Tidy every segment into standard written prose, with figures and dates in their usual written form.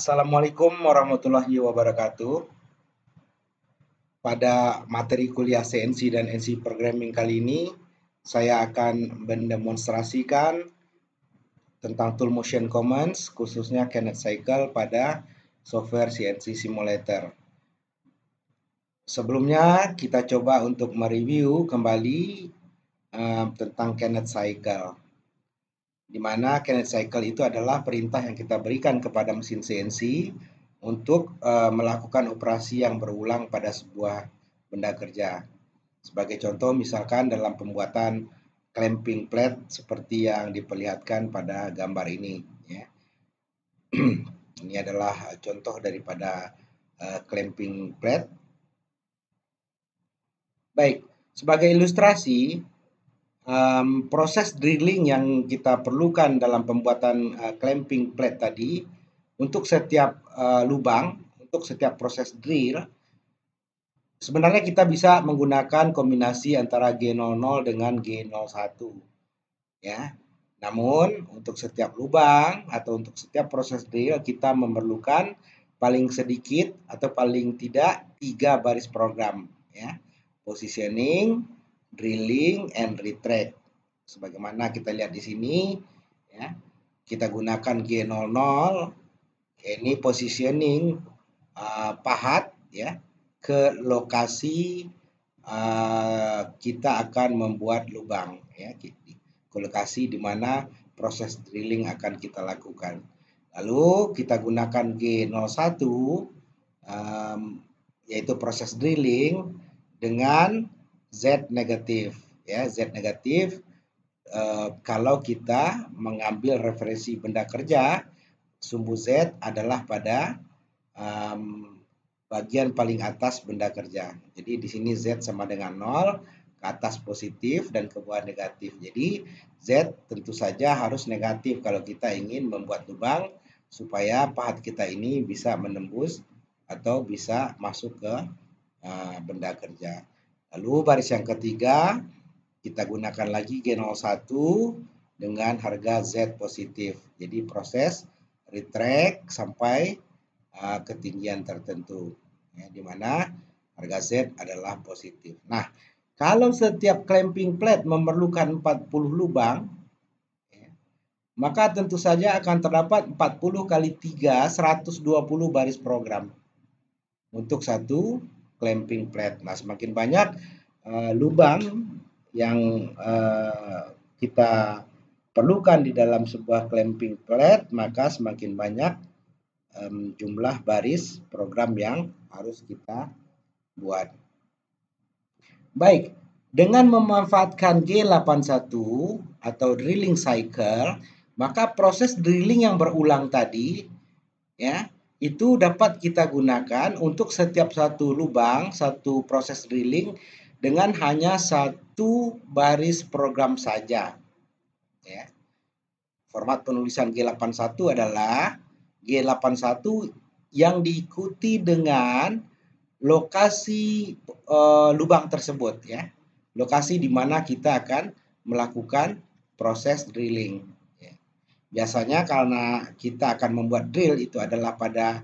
Assalamualaikum warahmatullahi wabarakatuh. Pada materi kuliah CNC dan NC Programming kali ini, saya akan mendemonstrasikan tentang Tool Motion Commands, khususnya Kenneth Cycle pada software CNC Simulator. Sebelumnya, kita coba untuk mereview kembali tentang Kenneth Cycle. Di mana Kenneth Cycle itu adalah perintah yang kita berikan kepada mesin CNC untuk melakukan operasi yang berulang pada sebuah benda kerja. Sebagai contoh, misalkan dalam pembuatan clamping plate seperti yang diperlihatkan pada gambar ini. Ya. Ini adalah contoh daripada clamping plate. Baik, sebagai ilustrasi, proses drilling yang kita perlukan dalam pembuatan clamping plate tadi, untuk setiap lubang, untuk setiap proses drill, sebenarnya kita bisa menggunakan kombinasi antara G00 dengan G01. Ya. Namun, untuk setiap lubang atau untuk setiap proses drill, kita memerlukan paling sedikit atau paling tidak 3 baris program. Ya. Positioning, drilling, and retract. Sebagaimana kita lihat di sini, ya, kita gunakan G00, ini positioning pahat, ya, ke lokasi kita akan membuat lubang, ya, ke lokasi di mana proses drilling akan kita lakukan. Lalu kita gunakan G01, yaitu proses drilling dengan Z negatif, ya, Z negatif. Kalau kita mengambil referensi benda kerja, sumbu Z adalah pada bagian paling atas benda kerja. Jadi di sini Z sama dengan 0, ke atas positif dan ke bawah negatif. Jadi Z tentu saja harus negatif kalau kita ingin membuat lubang supaya pahat kita ini bisa menembus atau bisa masuk ke benda kerja. Lalu baris yang ketiga, kita gunakan lagi G01 dengan harga Z positif. Jadi proses retract sampai ketinggian tertentu, ya, di mana harga Z adalah positif. Nah, kalau setiap clamping plate memerlukan 40 lubang, ya, maka tentu saja akan terdapat 40 kali 3, 120 baris program untuk satu clamping plate. Nah, semakin banyak lubang yang kita perlukan di dalam sebuah clamping plate, maka semakin banyak jumlah baris program yang harus kita buat. Baik, dengan memanfaatkan G81 atau drilling cycle, maka proses drilling yang berulang tadi, ya, itu dapat kita gunakan untuk setiap satu lubang, satu proses drilling dengan hanya satu baris program saja. Ya. Format penulisan G81 adalah G81 yang diikuti dengan lokasi lubang tersebut, ya. Lokasi di mana kita akan melakukan proses drilling. Ya. Biasanya karena kita akan membuat drill itu adalah pada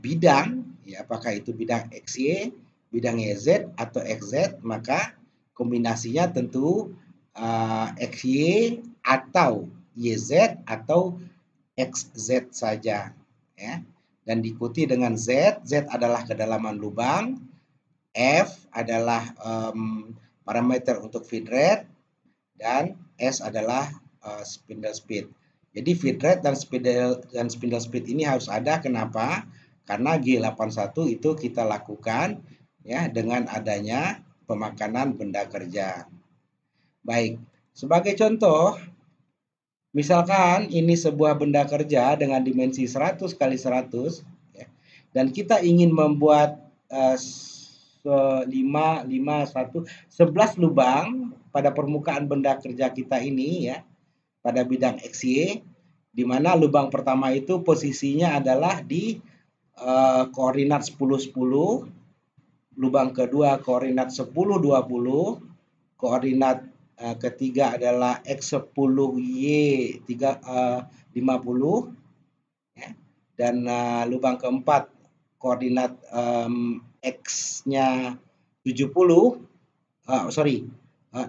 bidang, ya, apakah itu bidang XY, bidang YZ atau XZ, maka kombinasinya tentu XY atau YZ atau XZ saja, ya. Dan diikuti dengan Z. Z adalah kedalaman lubang, F adalah parameter untuk feed rate, dan S adalah spindle speed. Jadi feed rate dan spindle speed ini harus ada. Kenapa? Karena G81 itu kita lakukan, ya, dengan adanya pemakanan benda kerja. Baik, sebagai contoh, misalkan ini sebuah benda kerja dengan dimensi 100 kali 100, ya, dan kita ingin membuat 11 lubang pada permukaan benda kerja kita ini, ya, pada bidang XY, di mana lubang pertama itu posisinya adalah di koordinat 10-10, lubang kedua koordinat 10-20, koordinat ketiga adalah X10Y 50, ya. dan lubang keempat koordinat X-nya 70,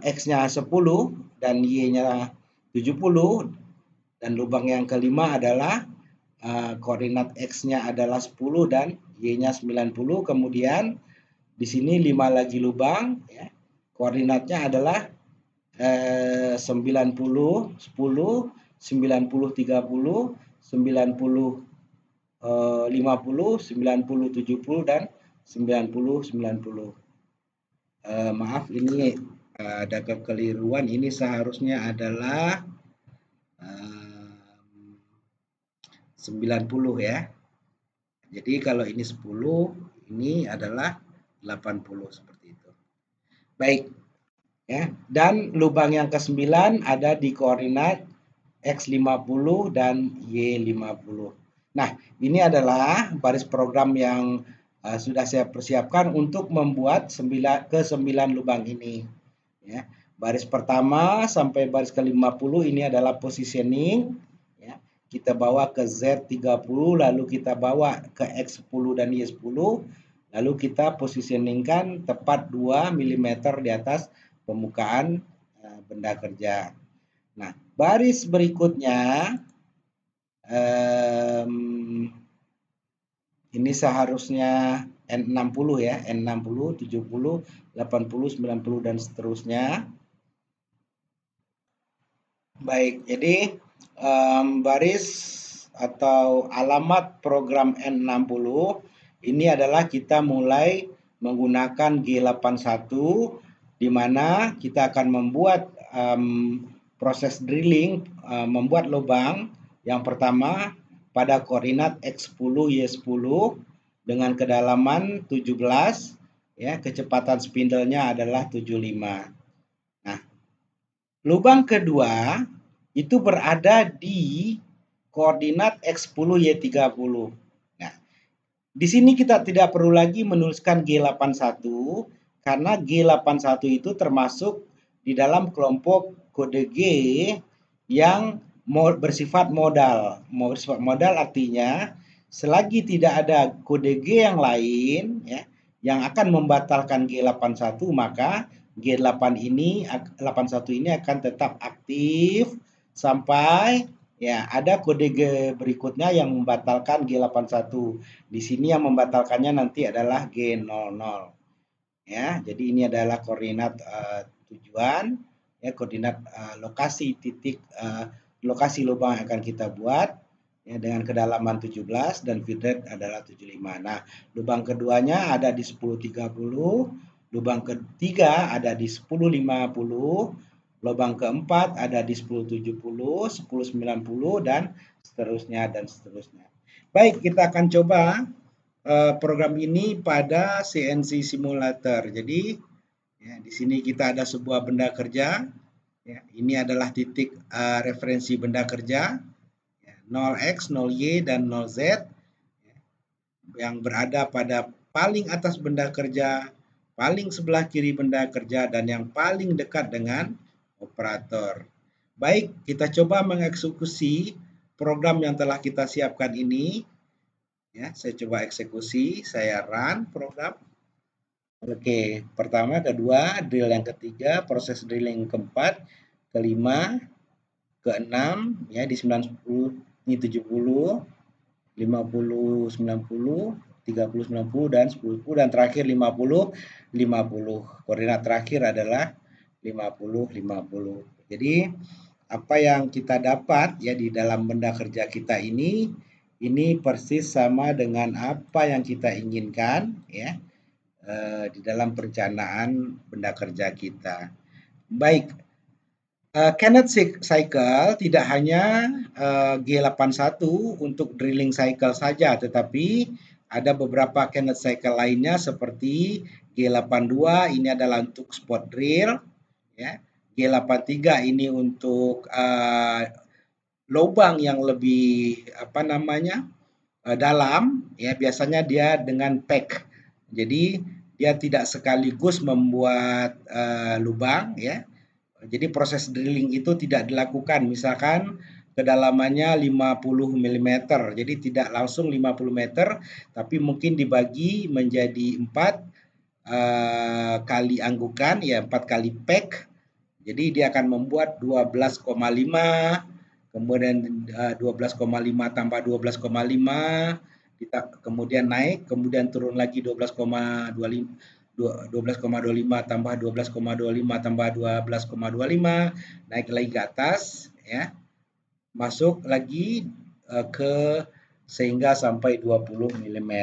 X-nya 10 dan Y-nya 70, dan lubang yang kelima adalah koordinat X-nya adalah 10 dan Y-nya 90. Kemudian di sini 5 lagi lubang, ya. Koordinatnya adalah 90, 10, 90, 30, 90, 50, 90, 70, dan 90, 90. Maaf, ini ada kekeliruan. Ini seharusnya adalah 90 ya. Jadi kalau ini 10, ini adalah 80 seperti itu. Baik. Ya, dan lubang yang ke-9 ada di koordinat X50 dan Y50. Nah, ini adalah baris program yang sudah saya persiapkan untuk membuat 9 lubang ini. Ya. Baris pertama sampai baris ke-50 ini adalah positioning. Ya. Kita bawa ke Z30, lalu kita bawa ke X10 dan Y10, lalu kita positioningkan tepat 2 mm di atas permukaan benda kerja. Nah, baris berikutnya ini seharusnya N60 ya, N60, 70, 80, 90 dan seterusnya. Baik, jadi baris atau alamat program N60 ini adalah kita mulai menggunakan G81, di mana kita akan membuat proses drilling, membuat lubang yang pertama pada koordinat X10 Y10 dengan kedalaman 17, ya, kecepatan spindle-nya adalah 75. Nah, lubang kedua itu berada di koordinat X10 Y30. Nah, di sini kita tidak perlu lagi menuliskan G81 karena G81 itu termasuk di dalam kelompok kode G yang bersifat modal. Bersifat modal artinya selagi tidak ada kode G yang lain, ya, yang akan membatalkan G81, maka G81 ini akan tetap aktif sampai ya ada kode G berikutnya yang membatalkan G81. Di sini yang membatalkannya nanti adalah G00. Ya, jadi ini adalah koordinat tujuan, ya, koordinat lokasi titik lokasi lubang yang akan kita buat, ya, dengan kedalaman 17 dan feed rate adalah 75. Nah, lubang keduanya ada di 1030, lubang ketiga ada di 1050, lubang keempat ada di 1070, 1090 dan seterusnya dan seterusnya. Baik, kita akan coba program ini pada CNC simulator. Jadi ya, di sini kita ada sebuah benda kerja. Ya, ini adalah titik referensi benda kerja, ya, 0x, 0y, dan 0z, ya, yang berada pada paling atas benda kerja, paling sebelah kiri benda kerja, dan yang paling dekat dengan operator. Baik, kita coba mengeksekusi program yang telah kita siapkan ini. Ya, saya coba eksekusi, saya run program. Oke, pertama, kedua, drill yang ketiga, proses drilling keempat, kelima, keenam, ya, di 90, ini 70, 50, 90, 30, 90, dan 10, dan terakhir 50, 50. Koordinat terakhir adalah 50, 50. Jadi, apa yang kita dapat ya di dalam benda kerja kita ini persis sama dengan apa yang kita inginkan, ya, di dalam perencanaan benda kerja kita. Baik, Kinetic cycle tidak hanya G81 untuk drilling cycle saja, tetapi ada beberapa kinetic cycle lainnya seperti G82 ini adalah untuk spot drill, ya. G83 ini untuk lubang yang lebih dalam, ya, biasanya dia dengan pack. Jadi dia tidak sekaligus membuat lubang, ya. Jadi proses drilling itu tidak dilakukan misalkan kedalamannya 50 mm. Jadi tidak langsung 50 meter, tapi mungkin dibagi menjadi 4 kali anggukan, ya 4 kali pek. Jadi dia akan membuat 12,5, kemudian 12,5 tambah 12,5, kemudian naik, kemudian turun lagi 12,25, 12,25 tambah 12,25 tambah 12,25, naik lagi ke atas, ya, masuk lagi ke sehingga sampai 20 mm.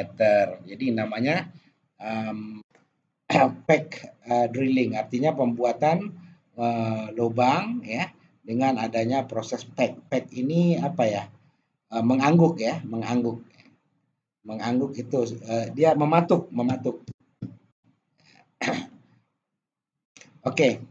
Jadi namanya pack drilling, artinya pembuatan lubang, ya, dengan adanya proses pack. Pack ini apa ya? Mengangguk, ya, mengangguk. Mengangguk itu dia mematuk. Oke.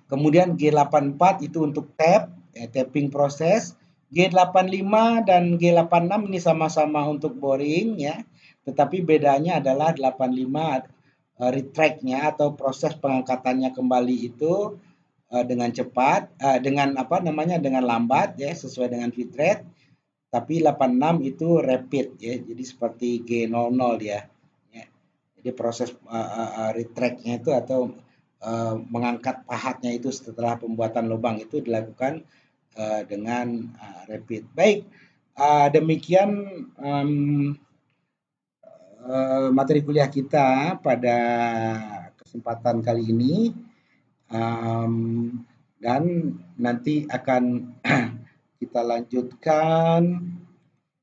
Kemudian G84 itu untuk tap, tapping proses. G85 dan G86 ini sama-sama untuk boring, ya. Tetapi bedanya adalah 85 retract-nya atau proses pengangkatannya kembali itu dengan cepat, dengan apa namanya, dengan lambat, ya, sesuai dengan feed rate. Tapi 86 itu rapid, ya. Jadi seperti G00 dia. Ya. Jadi proses retract-nya itu atau mengangkat pahatnya itu setelah pembuatan lubang itu dilakukan dengan rapid. Baik, demikian materi kuliah kita pada kesempatan kali ini, dan nanti akan kita lanjutkan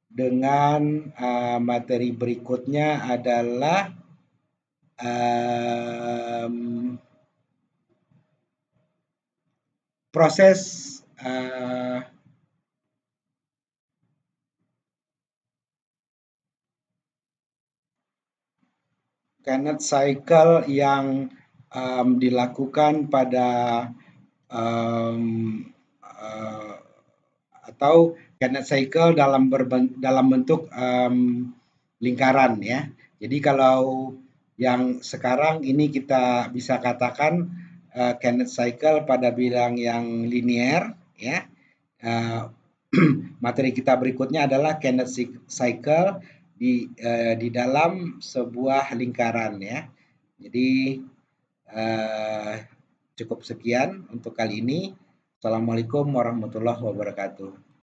dengan materi berikutnya adalah proses Carnot cycle yang dilakukan pada atau Carnot cycle dalam bentuk lingkaran, ya. Jadi kalau yang sekarang ini kita bisa katakan Carnot cycle pada bidang yang linear, ya. Materi kita berikutnya adalah Carnot cycle di dalam sebuah lingkaran, ya. Jadi cukup sekian untuk kali ini. Assalamualaikum warahmatullahi wabarakatuh.